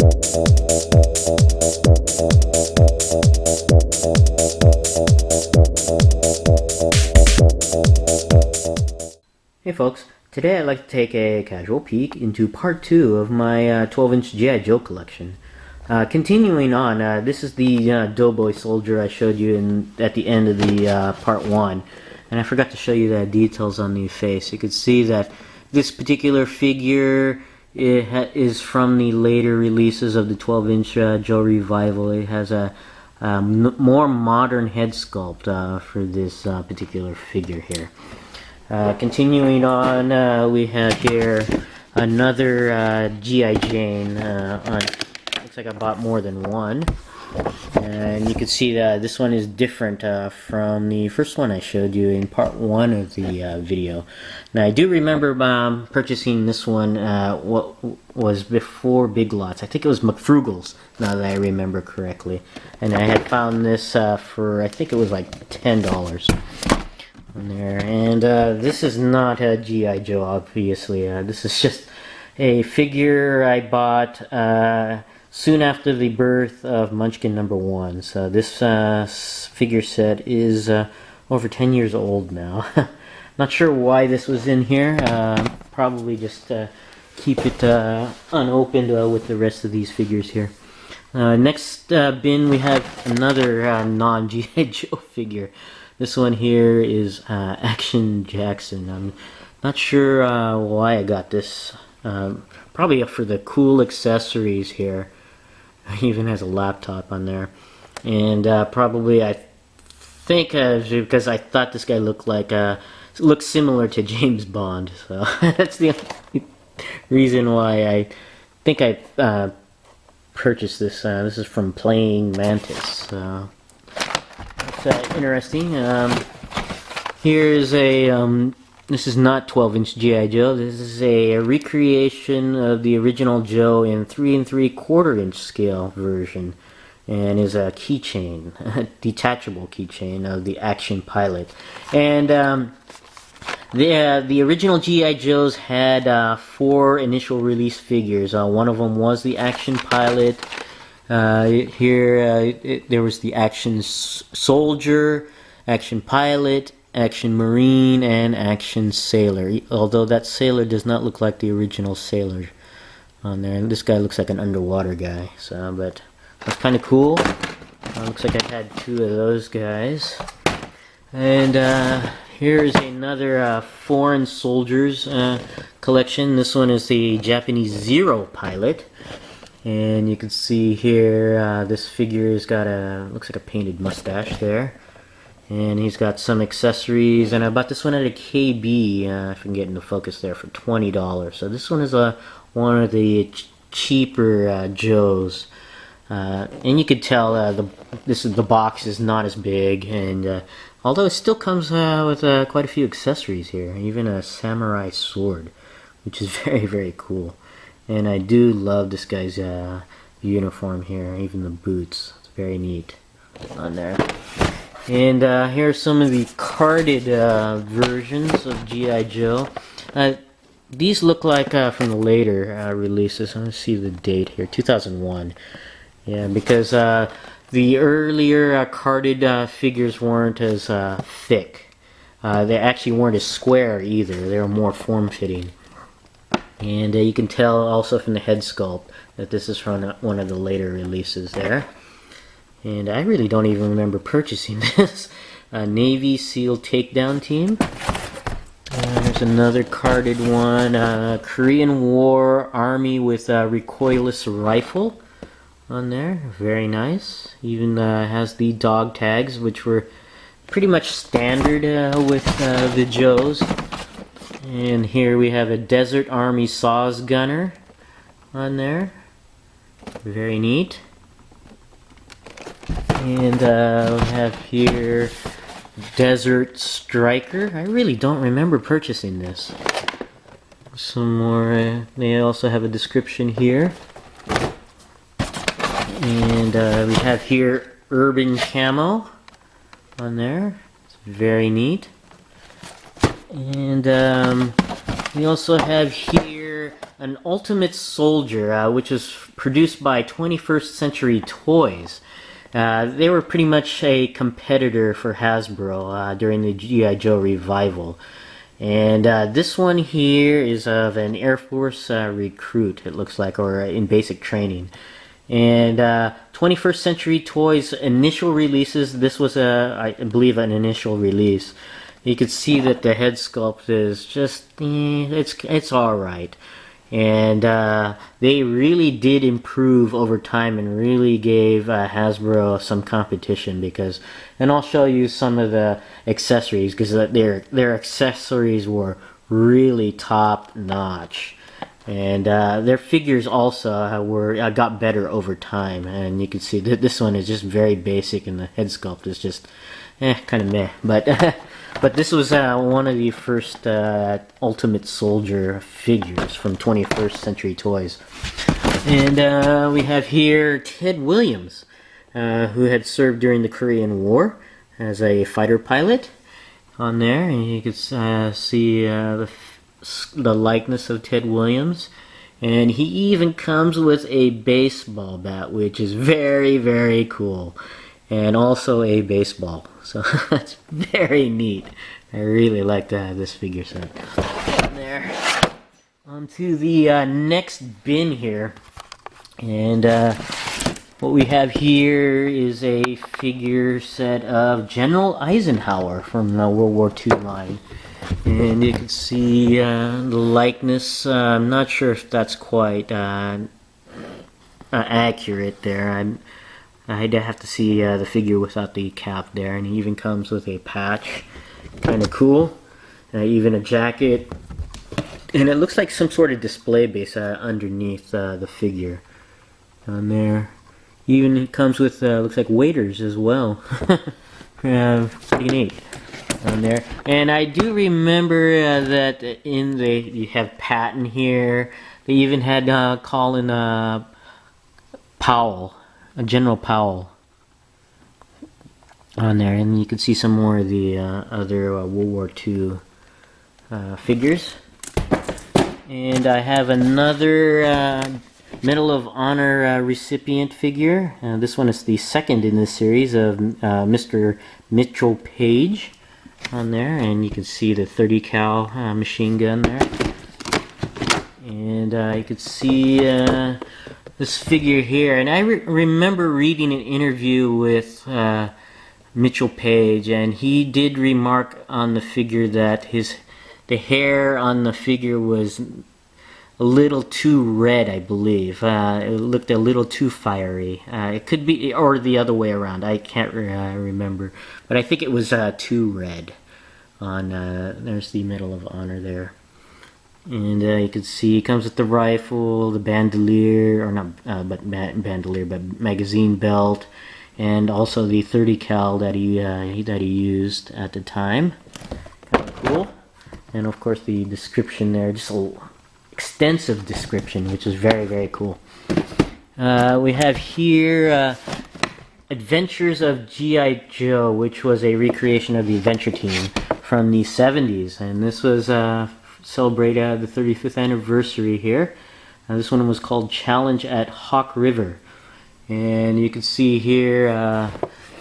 Hey folks, today I'd like to take a casual peek into part 2 of my 12-inch G.I. Joe collection. Continuing on, this is the Doughboy soldier I showed you at the end of the part 1. And I forgot to show you the details on the face. You could see that this particular figure is from the later releases of the 12-inch Joe Revival. It has a more modern head sculpt for this particular figure here. Continuing on, we have here another G.I. Jane. Looks like I bought more than one. And you can see that this one is different from the first one I showed you in part 1 of the video. Now I do remember purchasing this one, what was before Big Lots. I think it was McFrugal's, now that I remember correctly. And I had found this for, I think it was like $10. There. And this is not a G.I. Joe, obviously. This is just a figure I bought soon after the birth of Munchkin #1. So this figure set is over 10 years old now. Not sure why this was in here. Probably just keep it unopened with the rest of these figures here. Next bin we have another non-G.I. Joe figure. This one here is Action Jackson. I'm not sure why I got this. Probably for the cool accessories here. Even has a laptop on there. And probably I think because I thought this guy looked similar to James Bond. So that's the only reason why I think I purchased this. This is from Playing Mantis. Interesting. Here's a this is not 12-inch G.I. Joe. This is a recreation of the original Joe in 3 3/4-inch scale version, and is a keychain, a detachable keychain of the Action Pilot. And the original G.I. Joes had 4 initial release figures. One of them was the Action Pilot. There was the Action Soldier, Action Pilot, Action Marine, and Action Sailor. Although that Sailor does not look like the original Sailor on there. And this guy looks like an underwater guy. So, but that's kind of cool. Looks like I had 2 of those guys. And here's another Foreign Soldiers collection. This one is the Japanese Zero Pilot. And you can see here, this figure's got looks like a painted mustache there. And he's got some accessories, and I bought this one at a KB, if I can get into focus there, for $20. So this one is one of the cheaper Joes. And you could tell the box is not as big, and although it still comes with quite a few accessories here, even a samurai sword, which is very, very cool. And I do love this guy's uniform here, even the boots. It's very neat on there. And here are some of the carded versions of G.I. Joe. These look like from the later releases. Let's see the date here, 2001. Yeah, because the earlier carded figures weren't as thick. They actually weren't as square either. They were more form-fitting. And you can tell also from the head sculpt that this is from one of the later releases there. And I really don't even remember purchasing this. Navy SEAL Takedown Team. There's another carded one. Korean War Army with a recoilless rifle on there. Very nice. Even has the dog tags, which were pretty much standard with the Joes. And here we have a Desert Army Saws Gunner on there. Very neat. And we have here Desert Striker. I really don't remember purchasing this. Some more. They also have a description here. And we have here Urban Camo on there. It's very neat. And We also have here an Ultimate Soldier, which was produced by 21st Century Toys. They were pretty much a competitor for Hasbro during the G.I. Joe revival. And this one here is of an Air Force recruit, it looks like, or in basic training. And 21st Century Toys initial releases, this was, I believe, an initial release. You could see that the head sculpt is just, it's alright. And they really did improve over time and really gave Hasbro some competition, because, and I'll show you some of the accessories, because their accessories were really top notch. And their figures also got better over time, and you can see that this one is just very basic, and the head sculpt is just kind of meh. But but this was one of the first Ultimate Soldier figures from 21st Century Toys. And we have here Ted Williams, who had served during the Korean War as a fighter pilot on there, and you can see the likeness of Ted Williams. And he even comes with a baseball bat, which is very, very cool. And also a baseball. So that's very neat. I really like to have this figure set. And there. On to the next bin here. And what we have here is a figure set of General Eisenhower from the World War II line. And you can see the likeness. I'm not sure if that's quite accurate there. I'd have to see the figure without the cap there, and he even comes with a patch. Kind of cool. Even a jacket. And it looks like some sort of display base underneath the figure. On there. Even it comes with, looks like waders as well. Pretty neat. On there. And I do remember that you have Patton here. They even had Colin Powell. General Powell on there, and you can see some more of the other World War II figures. And I have another Medal of Honor recipient figure. This one is the second in this series of Mr. Mitchell Page on there, and you can see the 30 cal machine gun there. And you can see this figure here, and I remember reading an interview with Mitchell Page, and he did remark on the figure that the hair on the figure was a little too red, I believe. It looked a little too fiery. It could be, or the other way around. I can't remember, but I think it was too red. There's the Medal of Honor there. And you can see it comes with the rifle, the bandolier, or not bandolier, but magazine belt, and also the 30 cal that he used at the time. Kind of cool. And of course the description there, just an extensive description, which is very, very cool. We have here Adventures of G.I. Joe, which was a recreation of the Adventure Team from the 70s, and this was celebrate the 35th anniversary here. This one was called Challenge at Hawk River, and you can see here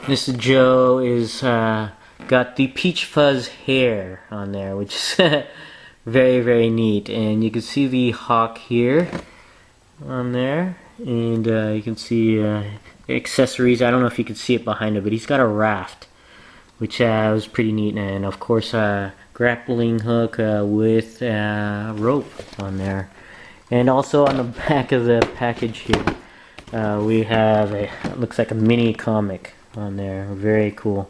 Mr. Joe is got the peach fuzz hair on there, which is very, very neat. And you can see the hawk here on there, and you can see accessories. I don't know if you can see it behind him, but he's got a raft, which was pretty neat. And of course grappling hook with rope on there. And also on the back of the package here we have it looks like a mini comic on there. Very cool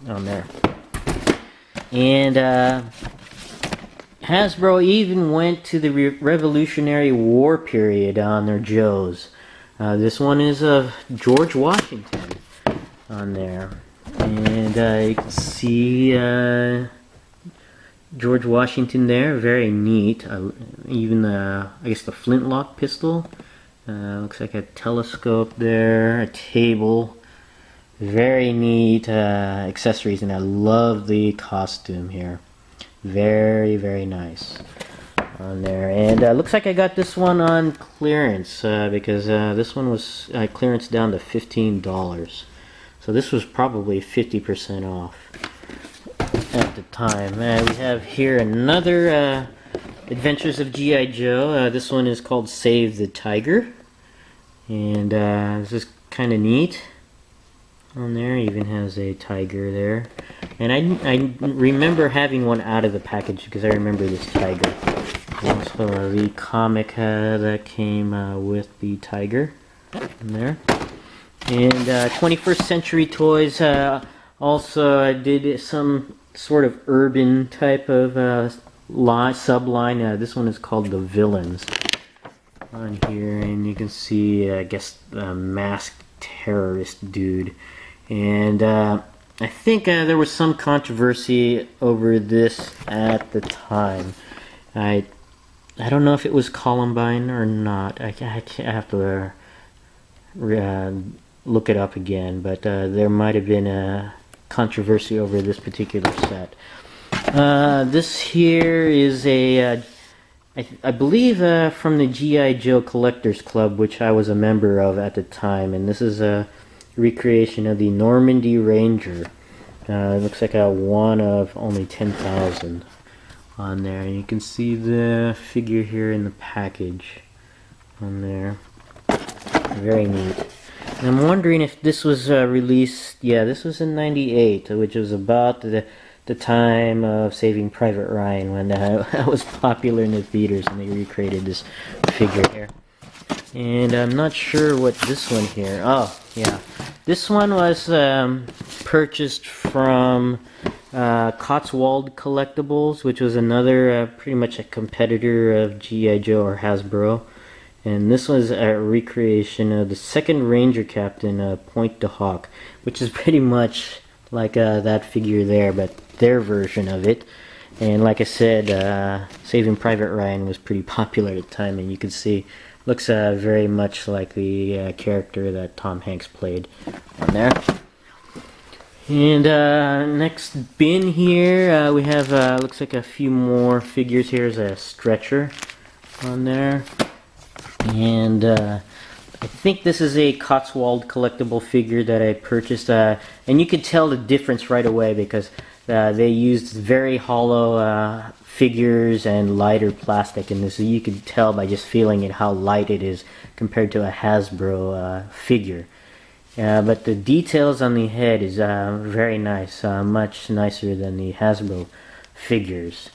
on there. And Hasbro even went to the Revolutionary War period on their Joes. This one is of George Washington on there. And you can see George Washington there, very neat. Even I guess the flintlock pistol. Looks like a telescope there, a table. Very neat accessories, and I love the costume here. Very, very nice on there. And looks like I got this one on clearance because this one was clearance down to $15. So this was probably 50% off at the time. We have here another Adventures of G.I. Joe. This one is called Save the Tiger. And this is kind of neat. On there, even has a tiger there. And I remember having one out of the package because I remember this tiger. Also, the comic that came with the tiger in there. And 21st Century Toys also did some sort of urban type of subline. This one is called The Villains on here. And you can see, I guess, the masked terrorist dude. And I think there was some controversy over this at the time. I don't know if it was Columbine or not. I have to look it up again, but there might have been a controversy over this particular set. This here is a, I believe from the G.I. Joe Collectors Club, which I was a member of at the time, and this is a recreation of the Normandy Ranger. It looks like a one of only 10,000 on there. And you can see the figure here in the package on there. Very neat. And I'm wondering if this was released, yeah, this was in 98, which was about the time of Saving Private Ryan, when that was popular in the theaters and they recreated this figure here. And I'm not sure what this one here, oh yeah, this one was purchased from Cotswold Collectibles, which was another pretty much a competitor of G.I. Joe or Hasbro. And this was a recreation of the second Ranger Captain, Point de Hawk, which is pretty much like that figure there, but their version of it. And like I said, Saving Private Ryan was pretty popular at the time, and you can see, looks very much like the character that Tom Hanks played on there. And next bin here, we have, looks like a few more figures. Here's a stretcher on there. And I think this is a Cotswold collectible figure that I purchased. And you could tell the difference right away because they used very hollow figures and lighter plastic in this. You could tell by just feeling it how light it is compared to a Hasbro figure. But the details on the head is very nice, much nicer than the Hasbro figures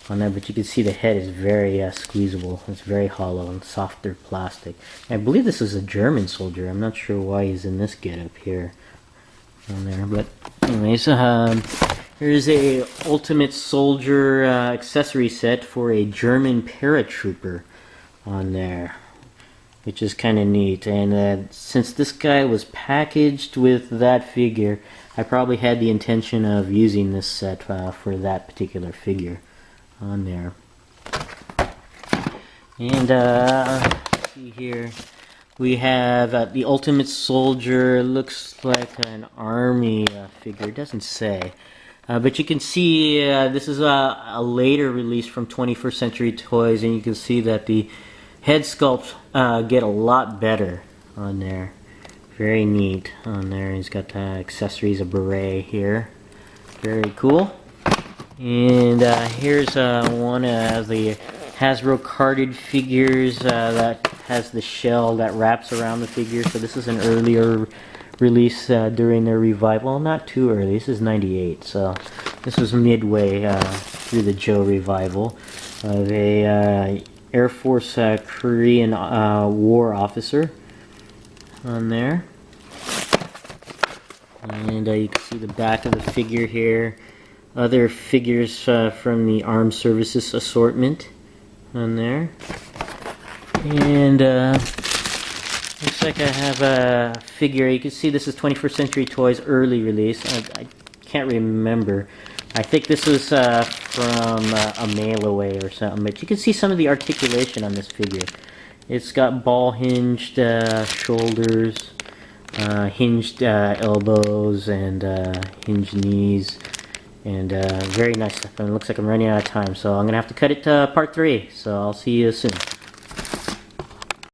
on there. But you can see the head is very squeezable. It's very hollow and softer plastic. I believe this is a German soldier. I'm not sure why he's in this getup here on there. But anyways, here's a Ultimate Soldier accessory set for a German paratrooper on there, which is kind of neat. And since this guy was packaged with that figure, I probably had the intention of using this set for that particular figure on there. And let's see here, we have the Ultimate Soldier. Looks like an army figure. It doesn't say. But you can see this is a later release from 21st Century Toys, and you can see that the head sculpts get a lot better on there. Very neat on there. He's got accessories, a beret here. Very cool. And here's one of the Hasbro carded figures that has the shell that wraps around the figure. So this is an earlier release during their revival. Not too early. This is 98. So this was midway through the Joe revival. A Air Force Korean War officer on there. And you can see the back of the figure here. Other figures from the Armed Services assortment on there. And looks like I have a figure. You can see this is 21st Century Toys early release. I can't remember. I think this was from a mail away or something, but you can see some of the articulation on this figure. It's got ball hinged shoulders, hinged elbows, and hinged knees. And very nice stuff. And it looks like I'm running out of time, so I'm gonna have to cut it to part 3. So I'll see you soon.